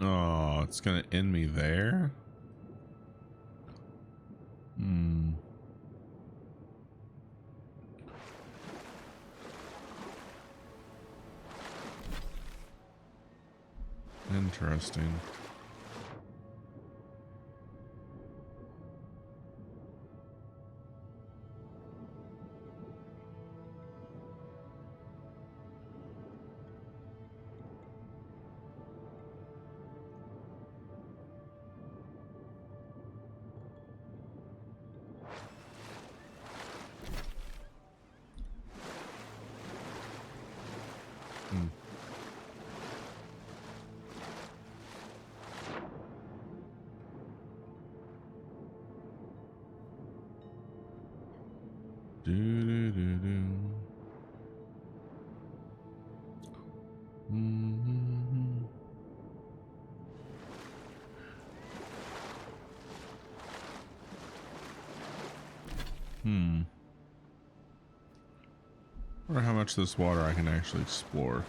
Oh, it's gonna end me there? Hmm. Interesting. Hmm. Do, do, do, do. Mm-hmm. Hmm. I wonder how much of this water I can actually explore.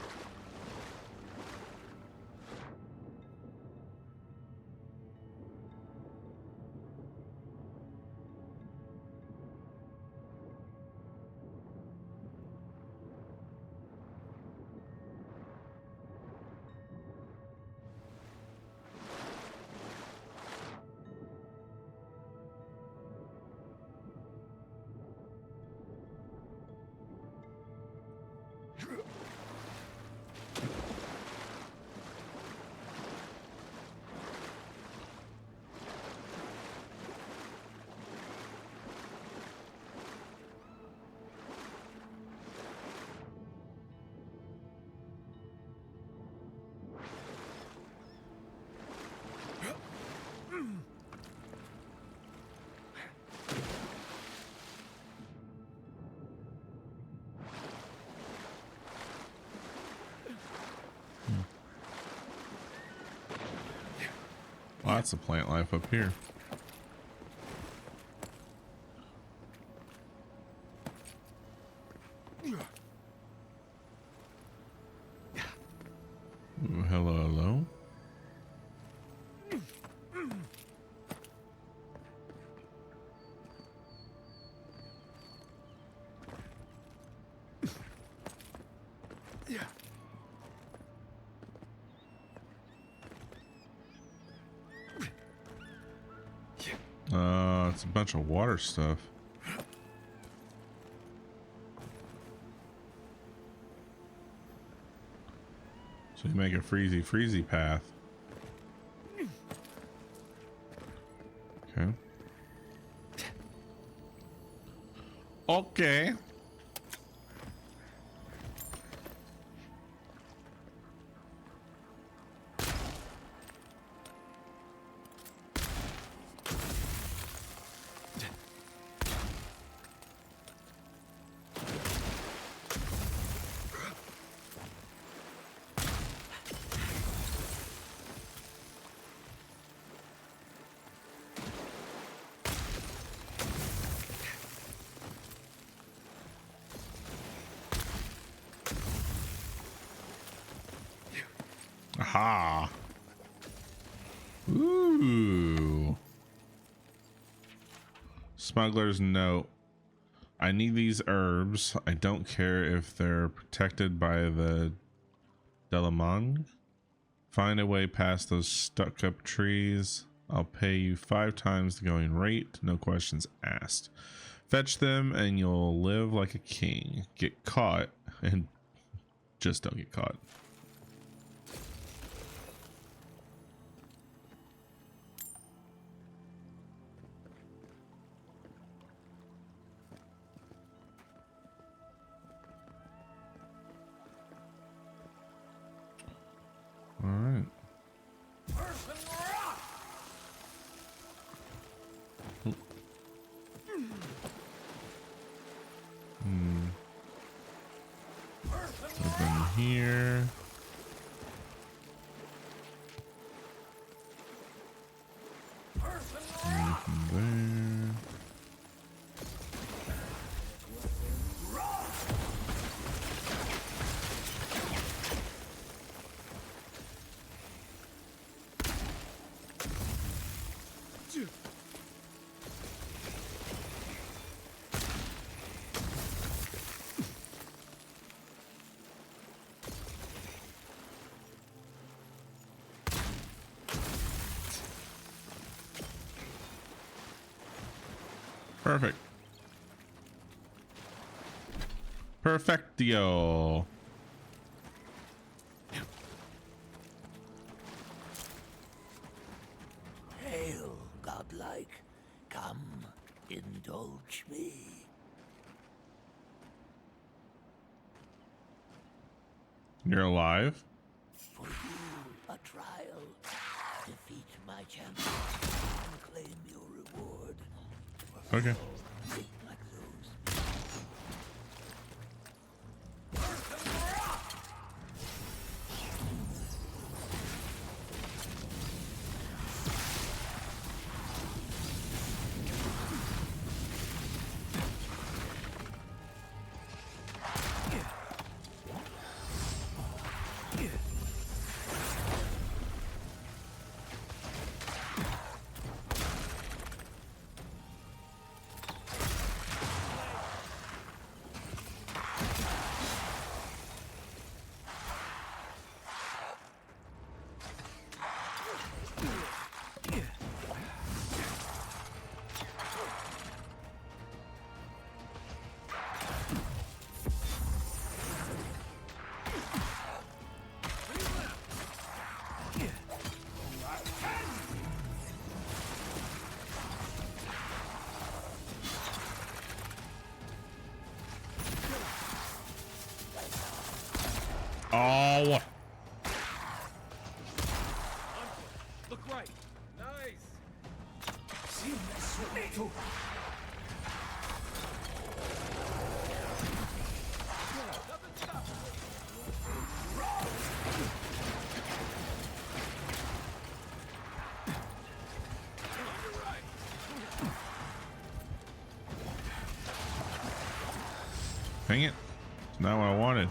Lots of plant life up here. Ooh, hello, hello. It's a bunch of water stuff. So you make a freezy path. Okay. Okay. Aha. Ooh. Smuggler's note. I need these herbs. I don't care if they're protected by the Delamang. Find a way past those stuck up trees. I'll pay you 5 times the going rate. No questions asked. Fetch them and you'll live like a king. Get caught and just don't get caught. All right. Open here. Anything there. Perfect. Perfectio. Hail, godlike. Come, indulge me. You're alive? For you, a trial. Defeat my champion and claim your reward. Okay. Think like those. Oh. Look right. Nice. Dang it. It's not what I wanted.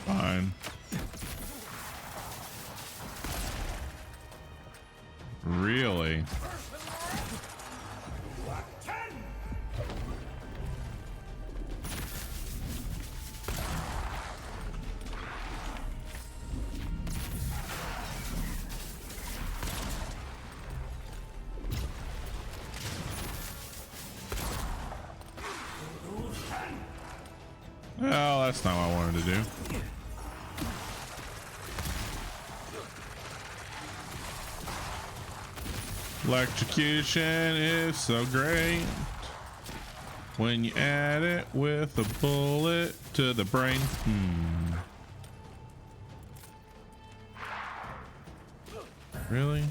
Fine. Really? Well, that's not what I wanted to do. Electrocution is so great when you add it with a bullet to the brain. Really?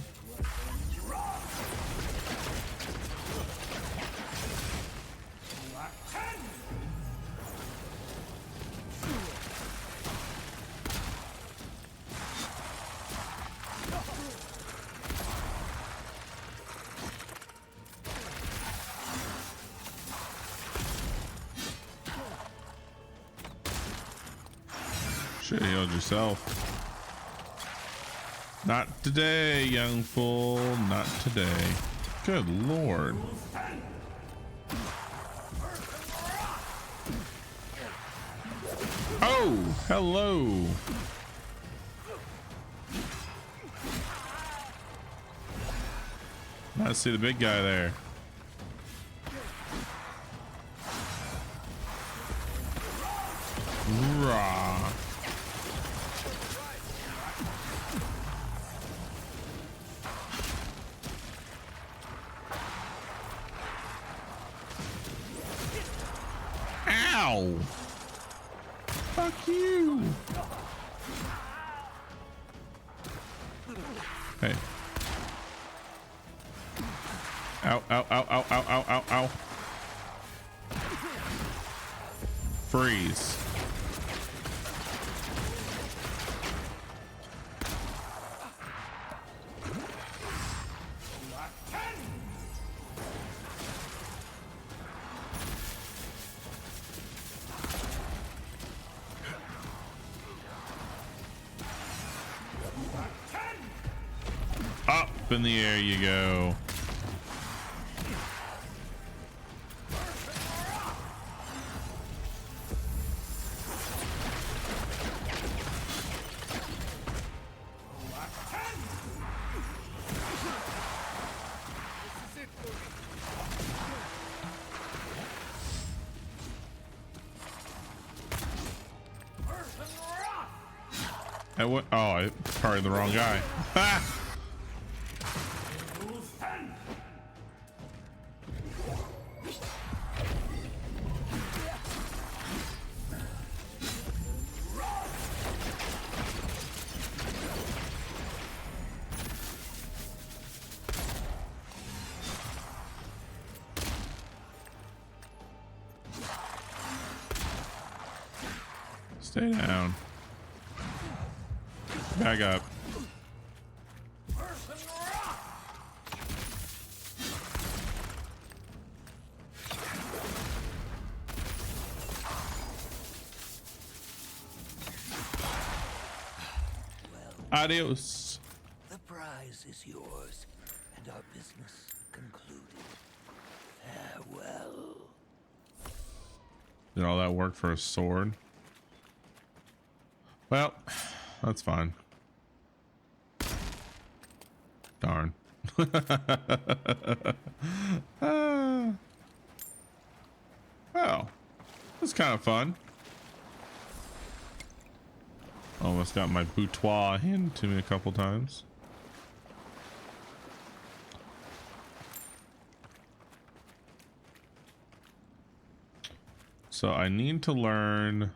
Should have healed yourself. Not today, young fool. Not today. Good lord. Oh, hello. I see the big guy there. Rah. Ow! Fuck you! Hey. Ow, ow, ow, ow, ow, ow, ow, ow. Freeze. Up in the air you go. Oh, I targeted the wrong guy. Ah! Stay down. Back up. Adios. The prize is yours, and our business concluded. Farewell. Did all that work for a sword? Well, that's fine. Darn. Well, that's kind of fun. Almost got my boutoir handed to me a couple times. So I need to learn.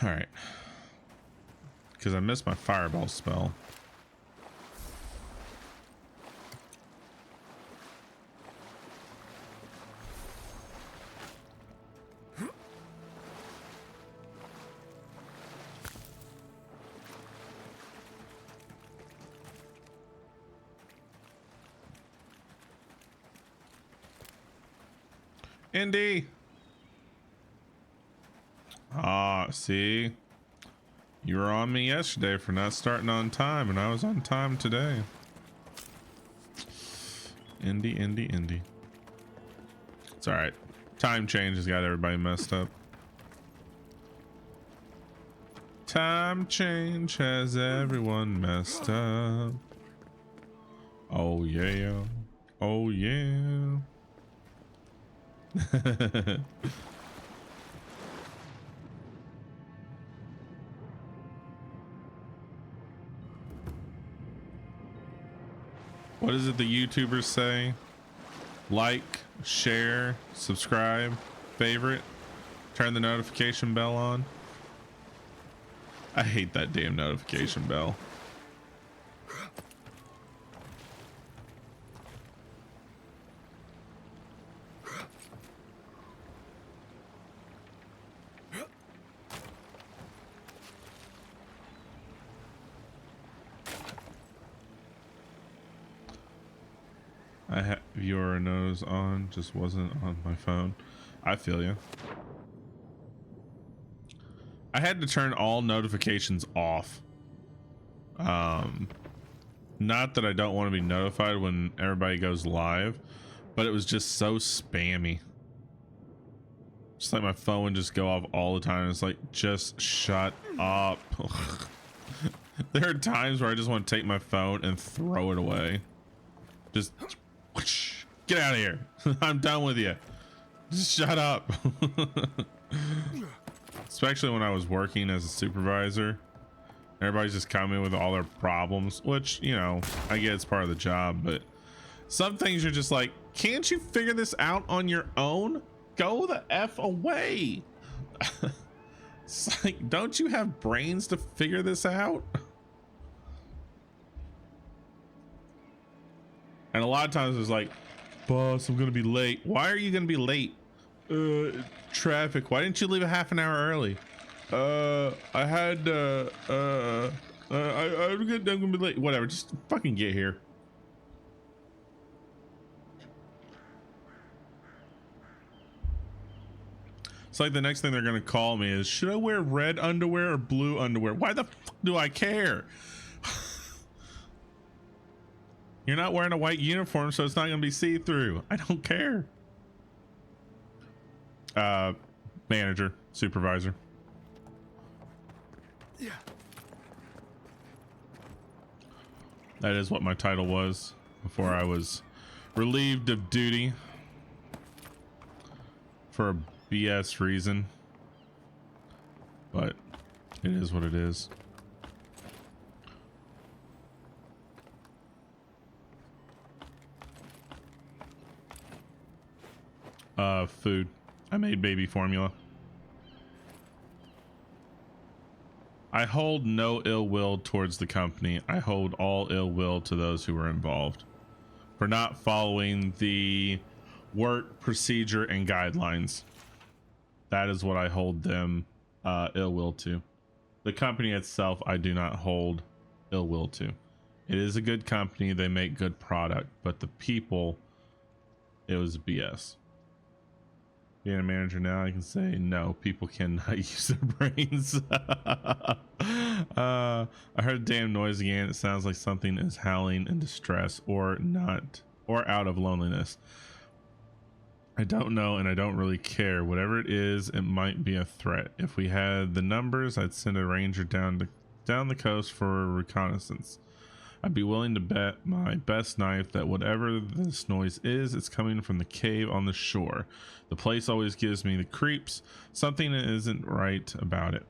All right. Because I missed my fireball spell. Indy. Ah, see? You were on me yesterday for not starting on time, and I was on time today. Indy. It's all right. Time change has got everybody messed up. Time change has everyone messed up. Oh yeah. Oh yeah. What is it the YouTubers say? Like, share, subscribe, favorite, turn the notification bell on. I hate that damn notification bell. I have your nose on, just wasn't on my phone. I feel you. I had to turn all notifications off. Not that I don't want to be notified when everybody goes live, but it was just so spammy. Just like my phone would just go off all the time. It's like, just shut up. There are times where I just want to take my phone and throw it away. Just get out of here. I'm done with you. Just shut up. Especially when I was working as a supervisor. Everybody's just coming with all their problems, which, you know, I get it's part of the job, but some things you're just like, can't you figure this out on your own? Go the F away. It's like, don't you have brains to figure this out? And a lot of times it's like, boss, I'm gonna be late. Why are you gonna be late? Traffic. Why didn't you leave a half an hour early? I'm gonna be late. Whatever, just fucking get here. It's like the next thing they're gonna call me is, should I wear red underwear or blue underwear? Why the fuck do I care? You're not wearing a white uniform, so it's not going to be see-through. I don't care. Manager, supervisor. Yeah. That is what my title was before I was relieved of duty for a BS reason. But it is what it is. Food. I made baby formula. I hold no ill will towards the company. I hold all ill will to those who were involved for not following the work procedure and guidelines. That is what I hold them ill will to. The company itself, I do not hold ill will to. It is a good company. They make good product, but the people, it was BS. Being a manager now, I can say no, people cannot use their brains. I heard a damn noise again. It sounds like something is howling in distress or not, or out of loneliness. I don't know, and I don't really care. Whatever it is, it might be a threat. If we had the numbers, I'd send a ranger down the coast for reconnaissance. I'd be willing to bet my best knife that whatever this noise is, it's coming from the cave on the shore. The place always gives me the creeps. Something isn't right about it.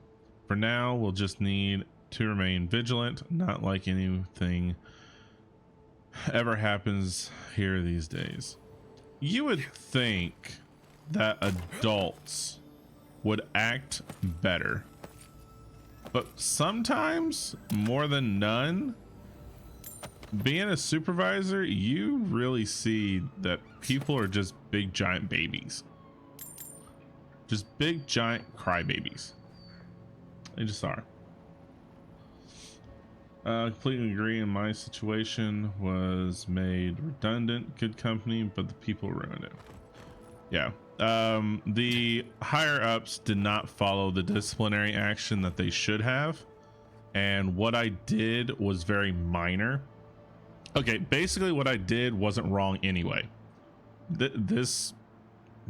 For now, we'll just need to remain vigilant, not like anything ever happens here these days. You would think that adults would act better, but sometimes, more than none, being a supervisor, you really see that people are just big giant babies. Just big giant crybabies. They just are. Completely agree. In my situation was made redundant. Good company, but the people ruined it. Yeah. The higher ups did not follow the disciplinary action that they should have. And what I did was very minor. Okay, basically what I did wasn't wrong anyway. This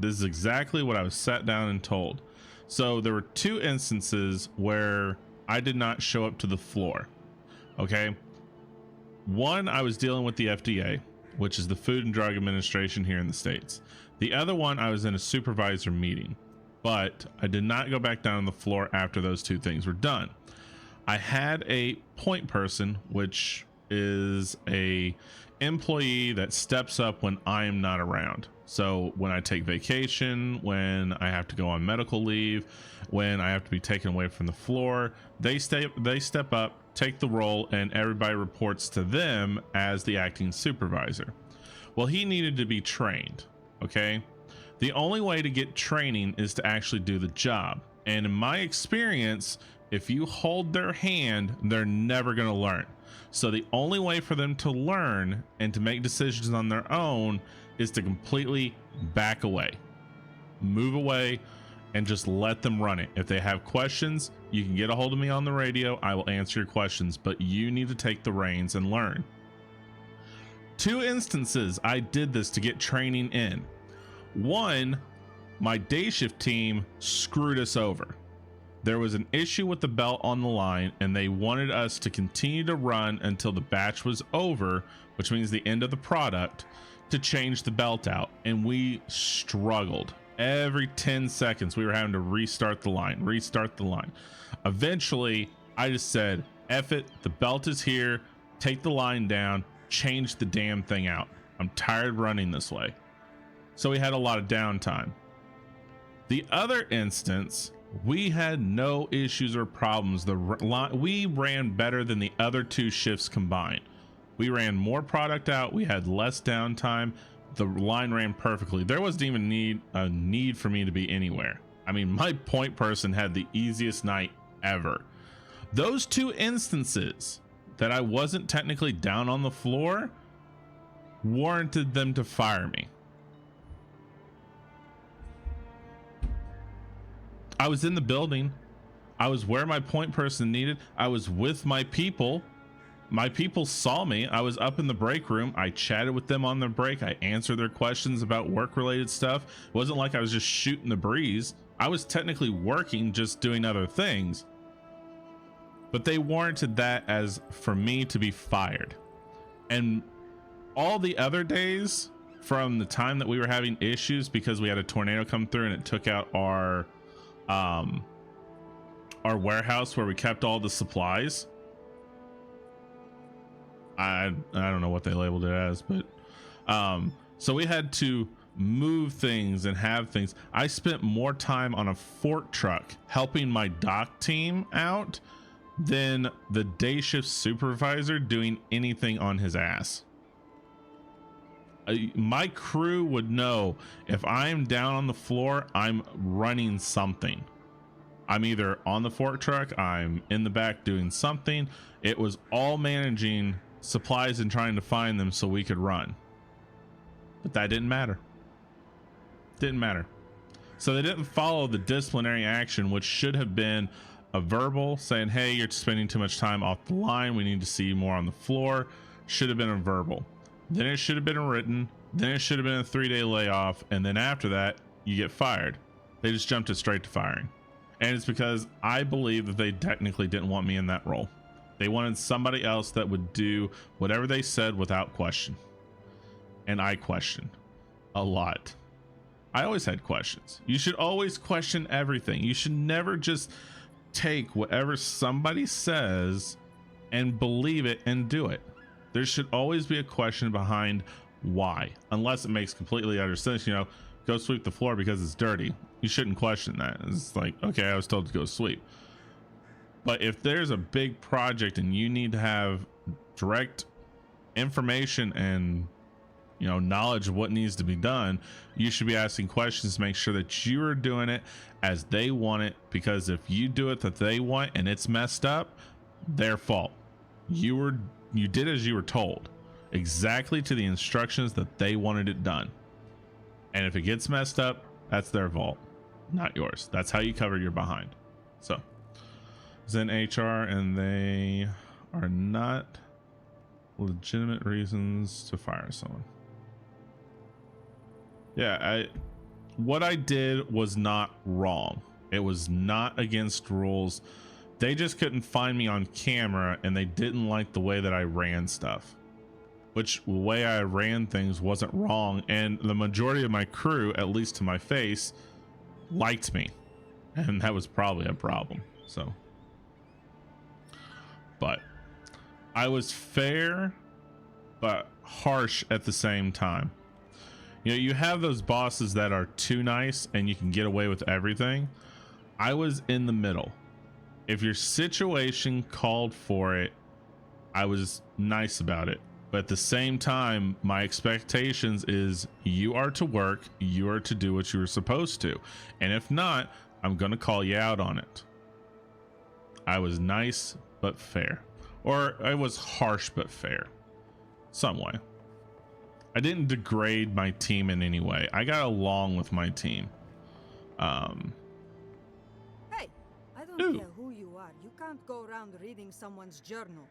is exactly what I was sat down and told. So there were two instances where I did not show up to the floor. Okay. One, I was dealing with the FDA, which is the Food and Drug Administration here in the States. The other one, I was in a supervisor meeting, but I did not go back down on the floor after those two things were done. I had a point person, which is a employee that steps up when I am not around. So when I take vacation, when I have to go on medical leave, when I have to be taken away from the floor, they step up, take the role, and everybody reports to them as the acting supervisor. Well, he needed to be trained. Okay. The only way to get training is to actually do the job. And in my experience, if you hold their hand, they're never going to learn. So the only way for them to learn and to make decisions on their own is to completely back away, move away, and just let them run it. If they have questions, you can get a hold of me on the radio. I will answer your questions, but you need to take the reins and learn. Two instances I did this to get training in. One, my day shift team screwed us over. There was an issue with the belt on the line, and they wanted us to continue to run until the batch was over, which means the end of the product, to change the belt out. And we struggled. Every 10 seconds, we were having to restart the line. Eventually, I just said, F it, the belt is here, take the line down, change the damn thing out. I'm tired of running this way. So we had a lot of downtime. The other instance, we had no issues or problems. We ran better than the other two shifts combined. We ran more product out. We had less downtime. The line ran perfectly. There wasn't even a need for me to be anywhere. I mean, my point person had the easiest night ever. Those two instances that I wasn't technically down on the floor warranted them to fire me. I was in the building. I was where my point person needed. I was with my people. My people saw me. I was up in the break room. I chatted with them on their break. I answered their questions about work related stuff. It wasn't like I was just shooting the breeze. I was technically working, just doing other things. But they warranted that as for me to be fired. And all the other days from the time that we were having issues because we had a tornado come through and it took out our warehouse where we kept all the supplies. I don't know what they labeled it as, but so we had to move things and have things. I spent more time on a fork truck helping my dock team out than the day shift supervisor doing anything on his ass. My crew would know if I'm down on the floor, I'm running something. I'm either on the fork truck, I'm in the back doing something. It was all managing supplies and trying to find them so we could run. But that didn't matter. Didn't matter. So they didn't follow the disciplinary action, which should have been a verbal saying, hey, you're spending too much time off the line. We need to see you more on the floor. Should have been a verbal. Then it should have been a written. Then it should have been a 3-day layoff. And then after that, you get fired. They just jumped it straight to firing. And it's because I believe that they technically didn't want me in that role. They wanted somebody else that would do whatever they said without question. And I questioned a lot. I always had questions. You should always question everything. You should never just take whatever somebody says and believe it and do it. There should always be a question behind why, unless it makes completely utter sense. You know, go sweep the floor because it's dirty. You shouldn't question that. It's like, okay, I was told to go sweep. But if there's a big project and you need to have direct information and, you know, knowledge of what needs to be done, you should be asking questions to make sure that you are doing it as they want it. Because if you do it that they want and it's messed up, their fault. You did as you were told, exactly to the instructions that they wanted it done. And if it gets messed up, that's their fault, not yours. That's how you cover your behind. So it's in HR and they are not legitimate reasons to fire someone. Yeah, what I did was not wrong. It was not against rules. They just couldn't find me on camera and they didn't like the way that I ran stuff. Which the way I ran things wasn't wrong, and the majority of my crew, at least to my face, liked me, and that was probably a problem. So, but I was fair but harsh at the same time. You know, you have those bosses that are too nice and you can get away with everything. I was in the middle. If your situation called for it, I was nice about it. But at the same time, my expectations is you are to work, you are to do what you were supposed to. And if not, I'm going to call you out on it. I was nice but fair. Or I was harsh but fair. Some way. I didn't degrade my team in any way. I got along with my team. Hey, I don't care who you are. You can't go around reading someone's journal.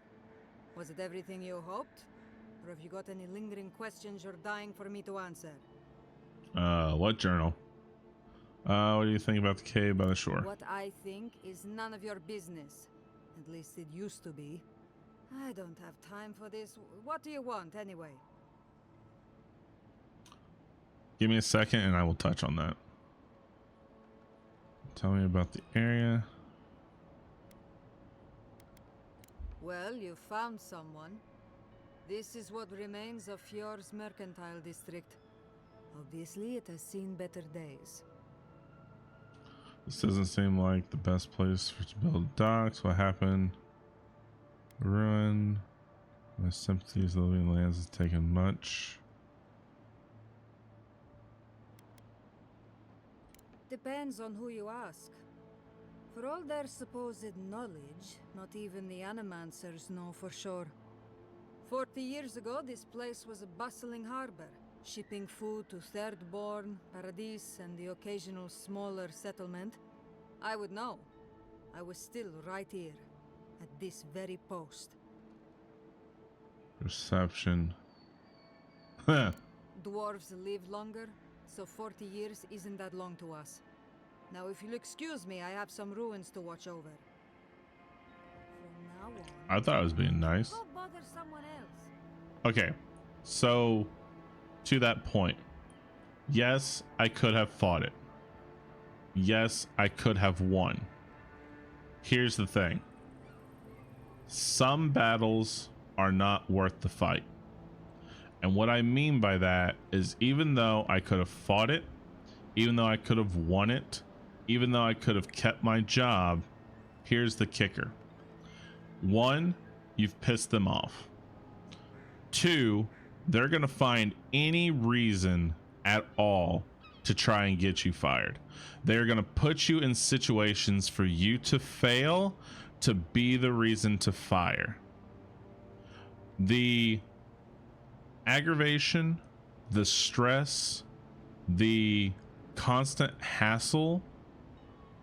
Was it everything you hoped? Or have you got any lingering questions you're dying for me to answer? What journal? What do you think about the cave by the shore? What I think is none of your business. At least it used to be. I don't have time for this. What do you want, anyway? Give me a second and I will touch on that. Tell me about the area. Well, you found someone. This is what remains of Fjord's mercantile district. Obviously, it has seen better days. This doesn't seem like the best place to build docks. What happened? Ruin. My sympathies, the living lands has taken much. Depends on who you ask. For all their supposed knowledge, not even the Animancers know for sure. 40 years ago, this place was a bustling harbor, shipping food to Thirdborn, Paradis, and the occasional smaller settlement. I would know. I was still right here, at this very post. Perception. Huh. Dwarves live longer, so 40 years isn't that long to us. Now, if you'll excuse me, I have some ruins to watch over. From now on, I thought I was being nice. go bother someone else. Okay, so to that point, yes, I could have fought it. Yes, I could have won. Here's the thing. Some battles are not worth the fight. And what I mean by that is, even though I could have fought it, even though I could have won it, even though I could have kept my job, here's the kicker. One, you've pissed them off. Two, they're going to find any reason at all to try and get you fired. They're going to put you in situations for you to fail to be the reason to fire. The aggravation, the stress, the constant hassle,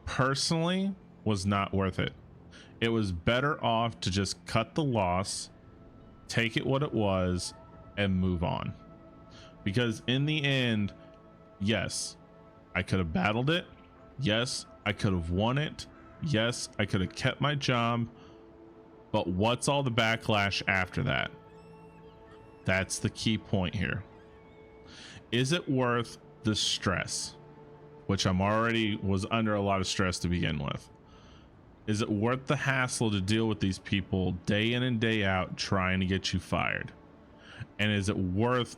personally, was not worth it. It was better off to just cut the loss, take it what it was, and move on. Because in the end, yes, I could have battled it. Yes, I could have won it. Yes, I could have kept my job. But what's all the backlash after that? That's the key point here. Is it worth the stress? Which I'm already was under a lot of stress to begin with. Is it worth the hassle to deal with these people day in and day out trying to get you fired? And is it worth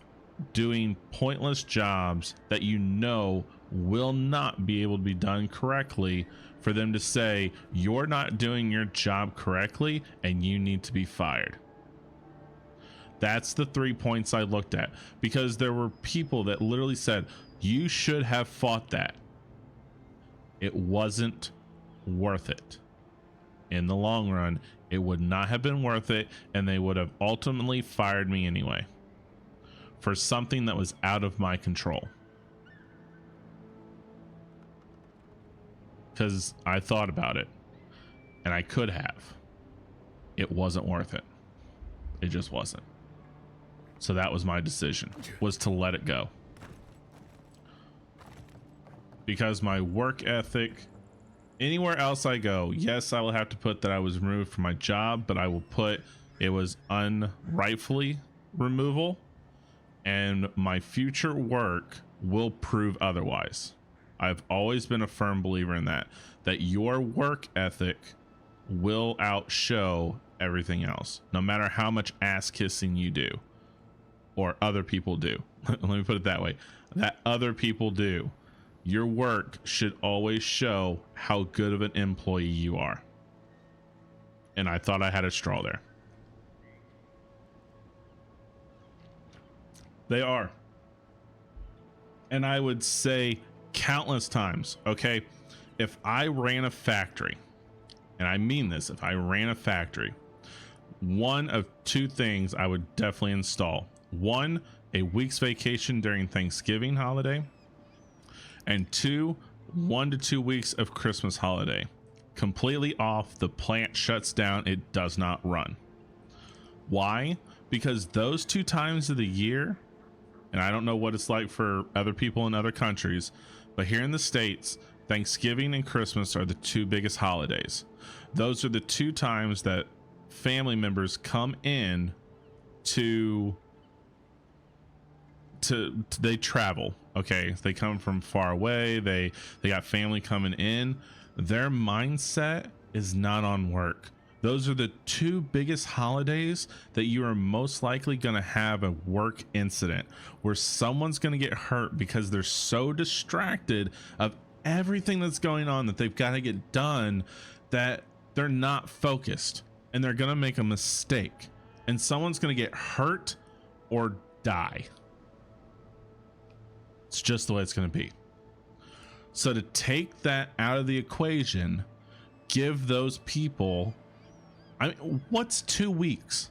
doing pointless jobs that you know will not be able to be done correctly for them to say you're not doing your job correctly and you need to be fired? That's the 3 points I looked at, because there were people that literally said you should have fought that. It wasn't worth it. In the long run, it would not have been worth it, and they would have ultimately fired me anyway for something that was out of my control. Because I thought about it, and I could have. It wasn't worth it. It just wasn't. So that was my decision, was to let it go. Because my work ethic, anywhere else I go, yes, I will have to put that I was removed from my job, but I will put it was unrightfully removal, and my future work will prove otherwise. I've always been a firm believer in that your work ethic will outshow everything else, no matter how much ass kissing you do or other people do. Let me put it that way, that other people do. Your work should always show how good of an employee you are. And I thought I had a straw there. They are. And I would say countless times, okay, if I ran a factory, and I mean this, if I ran a factory, one of two things I would definitely install. One, a week's vacation during Thanksgiving holiday. And two, 1 to 2 weeks of Christmas holiday. Completely off, the plant shuts down, it does not run. Why? Because those 2 times of the year, and I don't know what it's like for other people in other countries, but here in the States, Thanksgiving and Christmas are the 2 biggest holidays. Those are the 2 times that family members come in to they travel. Okay, they come from far away, they got family coming in. Their mindset is not on work. Those are the 2 biggest holidays that you are most likely going to have a work incident where someone's going to get hurt because they're so distracted of everything that's going on that they've got to get done that they're not focused, and they're going to make a mistake, and someone's going to get hurt or die. It's just the way it's going to be. So to take that out of the equation, give those people, I mean, what's 2 weeks?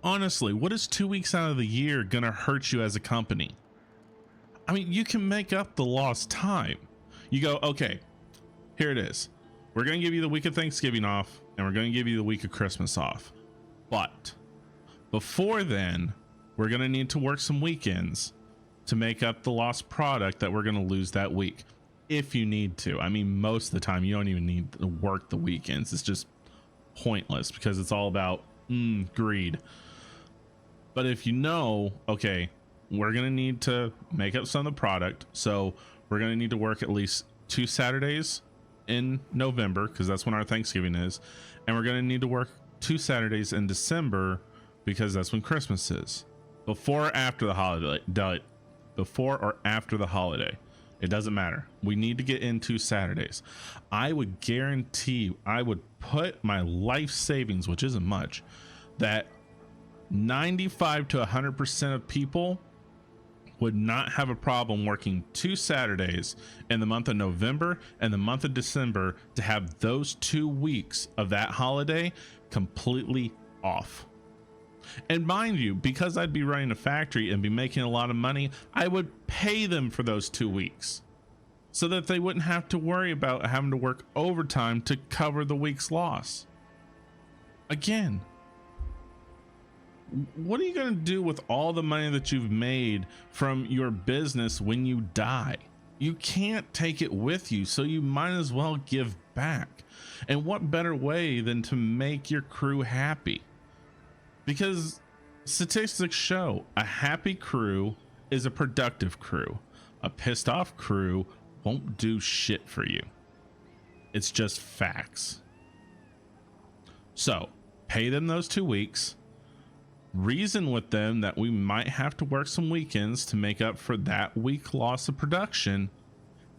Honestly, what is 2 weeks out of the year going to hurt you as a company? I mean, you can make up the lost time. You go, okay, here it is. We're going to give you the week of Thanksgiving off, and we're going to give you the week of Christmas off. But Before then, we're going to need to work some weekends to make up the lost product that we're going to lose that week. If you need to. I mean, most of the time you don't even need to work the weekends. It's just pointless because it's all about greed. But if you know, okay, we're going to need to make up some of the product. So we're going to need to work at least 2 Saturdays in November because that's when our Thanksgiving is. And we're going to need to work 2 Saturdays in December because that's when Christmas is. Before or after the holiday. Before or after the holiday. It doesn't matter. We need to get in 2 Saturdays. I would guarantee you, I would put my life savings, which isn't much, that 95 to 100% of people would not have a problem working 2 Saturdays in the month of November and the month of December to have those 2 weeks of that holiday completely off. And mind you, because I'd be running a factory and be making a lot of money, I would pay them for those 2 weeks so that they wouldn't have to worry about having to work overtime to cover the week's loss. Again, what are you going to do with all the money that you've made from your business when you die? You can't take it with you, so you might as well give back. And what better way than to make your crew happy? Because statistics show a happy crew is a productive crew. A pissed off crew won't do shit for you. It's just facts. So pay them those 2 weeks. Reason with them that we might have to work some weekends to make up for that week loss of production.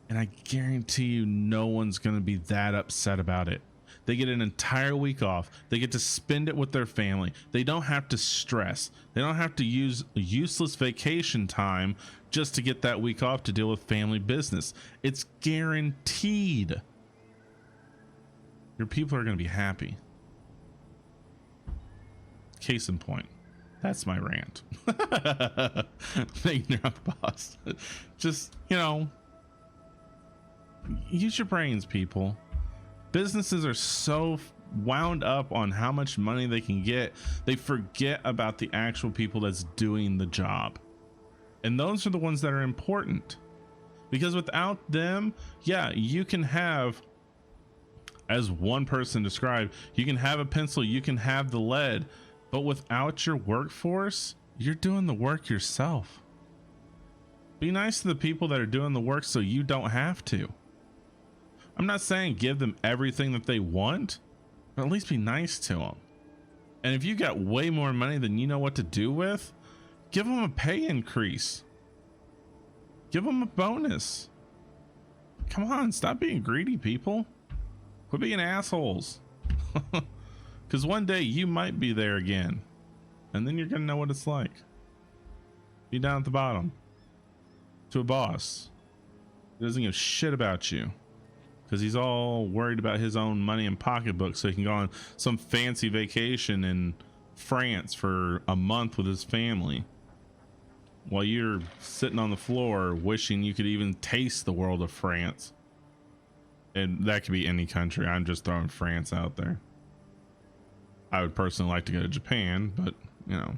And I guarantee you no one's going to be that upset about it. They get an entire week off. They get to spend it with their family. They don't have to stress. They don't have to use useless vacation time just to get that week off to deal with family business. It's guaranteed. Your people are going to be happy. Case in point. That's my rant. Thank you, boss. Just, you know, use your brains, people. Businesses are so wound up on how much money they can get, they forget about the actual people that's doing the job. And those are the ones that are important. Because without them, yeah, you can have, as one person described, you can have a pencil, you can have the lead, but without your workforce, you're doing the work yourself. Be nice to the people that are doing the work so you don't have to. I'm not saying give them everything that they want, but at least be nice to them. And if you got way more money than you know what to do with, give them a pay increase. Give them a bonus. Come on, stop being greedy, people. Quit being assholes. Because one day you might be there again, and then you're gonna know what it's like. Be down at the bottom to a boss who doesn't give a shit about you because he's all worried about his own money and pocketbook so he can go on some fancy vacation in France for a month with his family while you're sitting on the floor wishing you could even taste the world of France. And that could be any country. I'm just throwing France out there. I would personally like to go to Japan, but you know,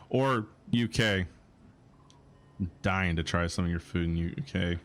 or UK. I'm dying to try some of your food in UK.